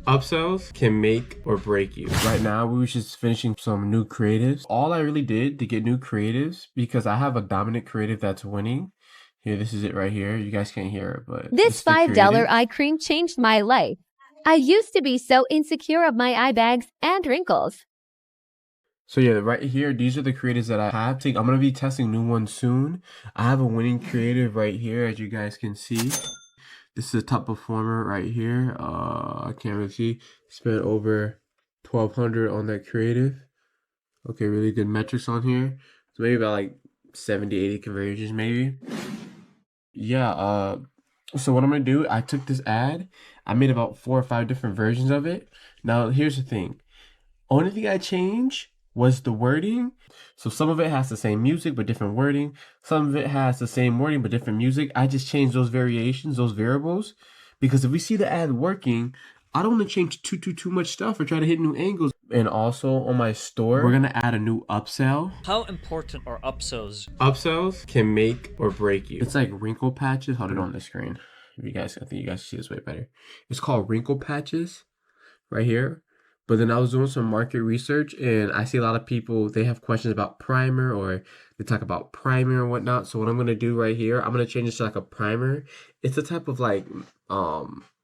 Upsells can make or break you. Right now, we were just finishing some new creatives. All I really did to get new creatives, because I have a dominant creative that's winning. Here, this is it right here. You guys can't hear it, but this This is the $5 creative. eye cream changed my life. I used to be so insecure of my eye bags and wrinkles. So yeah, right here, these are the creatives that I have. I'm gonna be testing new ones soon. I have a winning creative right here, as you guys can see. This is a top performer right here. I can't really see. Spent over 1,200 on that creative. Okay, really good metrics on here. So maybe about like 70, 80 conversions maybe. Yeah, so what I'm gonna do, I took this ad, I made about 4 or 5 different versions of it. Now here's the thing. Only thing I changed was the wording. So some of it has the same music but different wording. Some of it has the same wording but different music. I just changed those variations, those variables, because if we see the ad working, I don't want to change too much stuff or try to hit new angles. And also on my store, we're gonna add a new upsell. How important are upsells? Upsells can make or break you. It's like wrinkle patches. Hold it on the screen. If you guys, I think you guys see this way better. It's called wrinkle patches right here. But then I was doing some market research and I see a lot of people, they have questions about primer or they talk about primer and whatnot. So what I'm going to do right here, I'm going to change this to like a primer. It's a type of like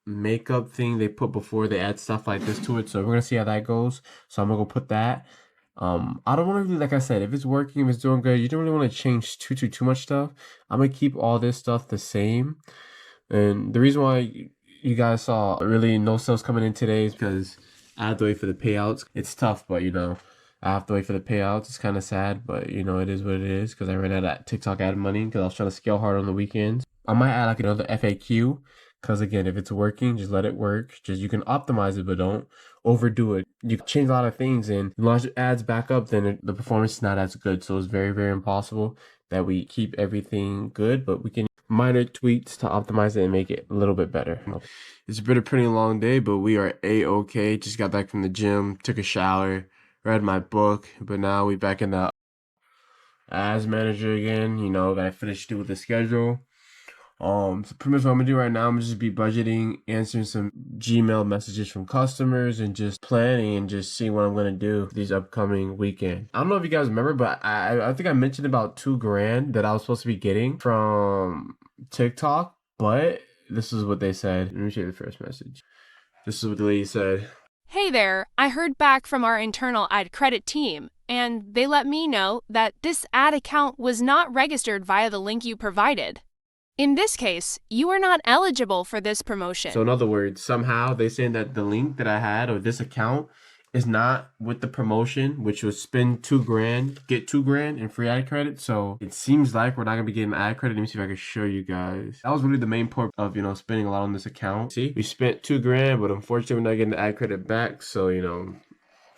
makeup thing they put before they add stuff like this to it. So we're going to see how that goes. So I'm going to go put that. I don't want to really, like I said, if it's working, if it's doing good, you don't really want to change too much stuff. I'm going to keep all this stuff the same. And the reason why you guys saw really no sales coming in today is because I have to wait for the payouts. It's tough, but you know, I have to wait for the payouts. It's kind of sad, but you know, it is what it is because I ran out of TikTok ad money because I was trying to scale hard on the weekends. I might add like another FAQ because again, if it's working, just let it work. Just you can optimize it, but don't overdo it. You can change a lot of things and launch ads back up, then the performance is not as good. So it's very impossible that we keep everything good, but we can minor tweaks to optimize it and make it a little bit better. It's been a pretty long day, but we are a-okay. Just got back from the gym, took a shower, read my book, but now we back in the ads manager again. You know, gotta finish with the schedule. So pretty much what I'm gonna do right now, I'm gonna just be budgeting, answering some Gmail messages from customers, and just planning and just seeing what I'm gonna do these upcoming weekend. I don't know if you guys remember, but I think I mentioned about $2,000 that I was supposed to be getting from TikTok, but this is what they said. Let me show you the first message. This is what the lady said. Hey there, I heard back from our internal ad credit team, and they let me know that this ad account was not registered via the link you provided. In this case, you are not eligible for this promotion. So in other words, somehow they saying that the link that I had or this account is not with the promotion, which was spend $2,000, get $2,000 in free ad credit. So it seems like we're not gonna be getting ad credit. Let me see if I can show you guys. That was really the main point of, you know, spending a lot on this account. See, we spent $2,000, but unfortunately we're not getting the ad credit back. So, you know,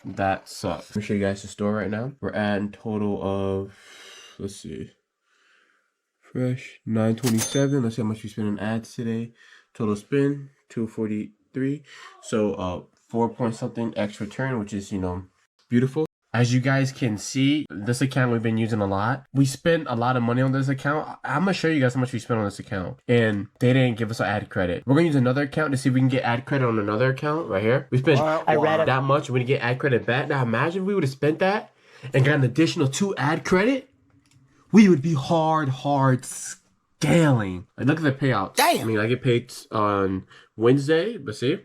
that sucks. Let me show you guys the store right now. We're adding total of, let's see, fresh $9.27. Let's see how much we spent on ads today. Total spend $243. So 4 point something X return, which is, you know, beautiful. As you guys can see, this account we've been using a lot. We spent a lot of money on this account. I'm gonna show you guys how much we spent on this account, and they didn't give us an ad credit. We're gonna use another account to see if we can get ad credit on another account right here. We spent that much. We're gonna get ad credit back. Now imagine if we would have spent that and got an additional 2 ad credit. We would be hard scaling. Like, look at the payouts. Damn. I mean, I get paid on Wednesday, but see,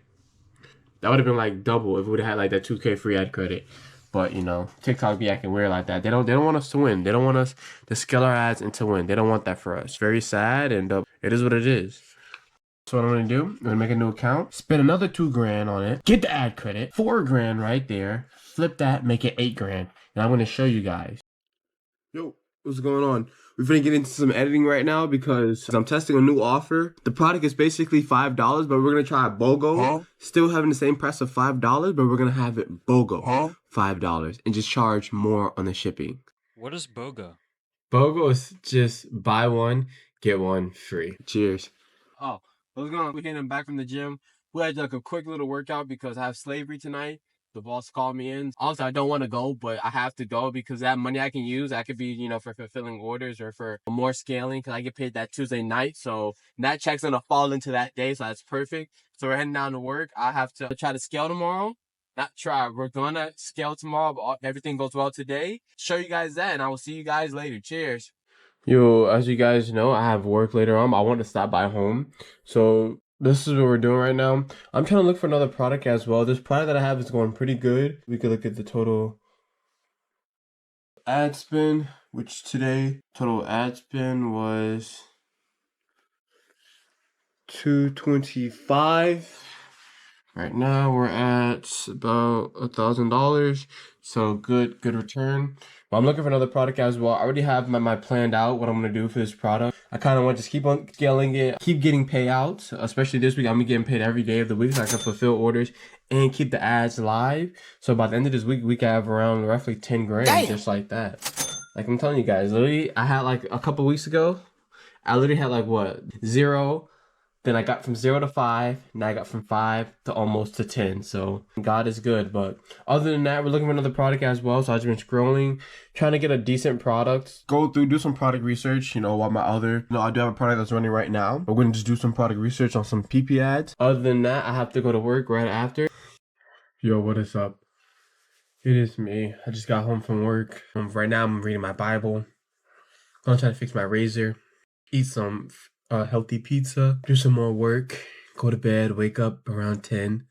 that would have been like double if we would have had like that 2K free ad credit. But you know, TikTok be acting weird like that. They don't want us to win. They don't want us to scale our ads and to win. They don't want that for us. Very sad, and it is what it is. So what I'm gonna do, I'm gonna make a new account, spend another $2,000 on it, get the ad credit, $4,000 right there, flip that, make it $8,000, and I'm gonna show you guys. Yo. What's going on? We're gonna get into some editing right now because I'm testing a new offer. The product is basically $5, but we're gonna try a BOGO. Still having the same price of $5, but we're gonna have it BOGO, $5, and just charge more on the shipping. What is BOGO? BOGO is just buy one, get one free. Cheers. Oh, what's going on? We're getting back from the gym. We had like a quick little workout because I have slavery tonight. The boss called me in. Also, I don't want to go, but I have to go because that money I can use, that could be, you know, for fulfilling orders or for more scaling because I get paid that Tuesday night. So that check's going to fall into that day. So that's perfect. So we're heading down to work. I have to try to scale tomorrow. Not try. We're going to scale tomorrow. But everything goes well today. Show you guys that, and I will see you guys later. Cheers. Yo, as you guys know, I have work later on, but I want to stop by home. So this is what we're doing right now. I'm trying to look for another product as well. This product that I have is going pretty good. We could look at the total ad spend, which today, total ad spend was $225. Right now we're at about $1,000. So good return. But I'm looking for another product as well. I already have my planned out what I'm gonna do for this product. I kind of want to just keep on scaling it, keep getting payouts, especially this week. I'm gonna be getting paid every day of the week so I can fulfill orders and keep the ads live. So by the end of this week, we can have around roughly 10 grand just like that. Like I'm telling you guys, literally, I had like a couple weeks ago, I literally had like what, 0. Then I got from 0 to 5. Now I got from 5 to almost to 10. So God is good. But other than that, we're looking for another product as well. So I've just been scrolling, trying to get a decent product. Go through, do some product research, you know, while my other, I do have a product that's running right now. We're going to just do some product research on some PP ads. Other than that, I have to go to work right after. Yo, what is up? It is me. I just got home from work. Right now, I'm reading my Bible. I'm trying to fix my razor. Eat some healthy pizza, do some more work, go to bed, wake up around 10,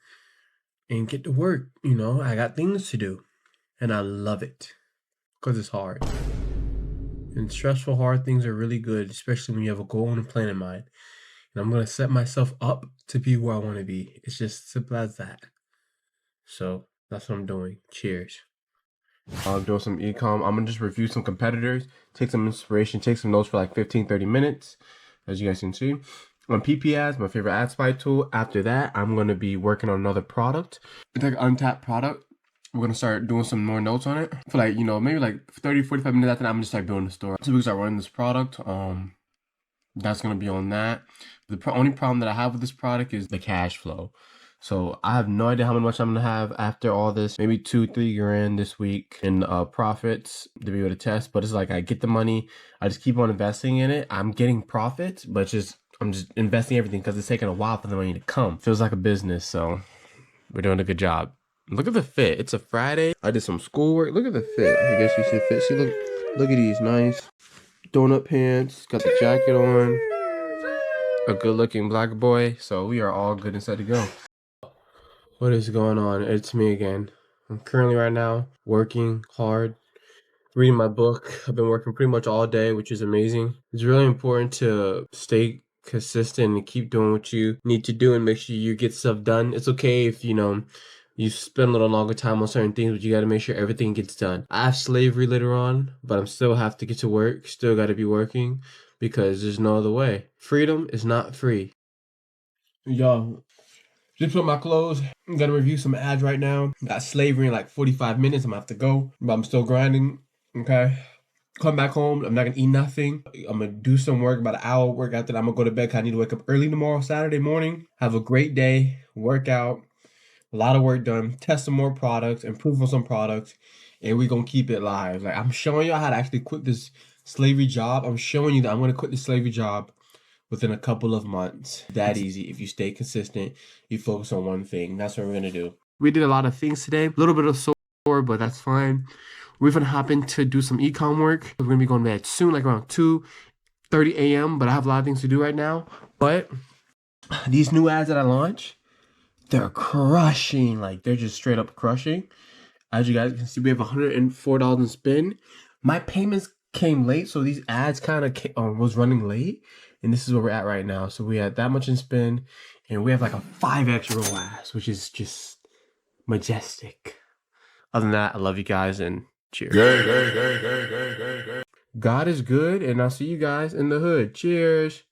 and get to work. You know, I got things to do, and I love it because it's hard. And stressful, hard things are really good, especially when you have a goal and a plan in mind. And I'm going to set myself up to be where I want to be. It's just simple as that. So that's what I'm doing. Cheers. I'm doing some e-com. I'm going to just review some competitors, take some inspiration, take some notes for like 15-30 minutes. As you guys can see, on PP ads, my favorite ad spy tool. After that, I'm going to be working on another product. It's like an untapped product. We're going to start doing some more notes on it. For like, you know, maybe like 30-45 minutes after that, I'm going to start building the store. So we can start running this product. That's going to be on that. The only problem that I have with this product is the cash flow. So I have no idea how much I'm going to have after all this. Maybe 2-3 grand this week in profits to be able to test. But it's like I get the money. I just keep on investing in it. I'm getting profits, but I'm just investing everything because it's taking a while for the money to come. Feels like a business. So we're doing a good job. Look at the fit. It's a Friday. I did some schoolwork. Look at the fit. I guess you see the fit. See, look at these nice donut pants. Got the jacket on. A good looking black boy. So we are all good and set to go. What is going on? It's me again. I'm currently right now working hard, reading my book. I've been working pretty much all day, which is amazing. It's really important to stay consistent and keep doing what you need to do and make sure you get stuff done. It's okay if, you know, you spend a little longer time on certain things, but you got to make sure everything gets done. I have slavery later on, but I'm still have to get to work. Still got to be working because there's no other way. Freedom is not free. Yo. Just put my clothes. I'm gonna review some ads right now. Got slavery in like 45 minutes. I'm gonna have to go, but I'm still grinding. Okay. Come back home. I'm not gonna eat nothing. I'm gonna do some work, about an hour work. After that, I'm gonna go to bed because I need to wake up early tomorrow, Saturday morning. Have a great day. Work out. A lot of work done. Test some more products. Improve on some products. And we're gonna keep it live. Like I'm showing you how to actually quit this slavery job. I'm showing you that I'm gonna quit this slavery job within a couple of months. That easy. If you stay consistent, you focus on one thing. That's what we're gonna do. We did a lot of things today. A little bit of sore, but that's fine. We're gonna hop in to do some e-com work. We're gonna be going to bed soon, like around 2:30 a.m. But I have a lot of things to do right now. But these new ads that I launched, they're crushing. Like they're just straight up crushing. As you guys can see, we have $104 in spend. My payments came late, so these ads kind of was running late. And this is where we're at right now. So we had that much in spend, and we have like a 5x ROAS, which is just majestic. Other than that, I love you guys and cheers. God is good, and I'll see you guys in the hood. Cheers.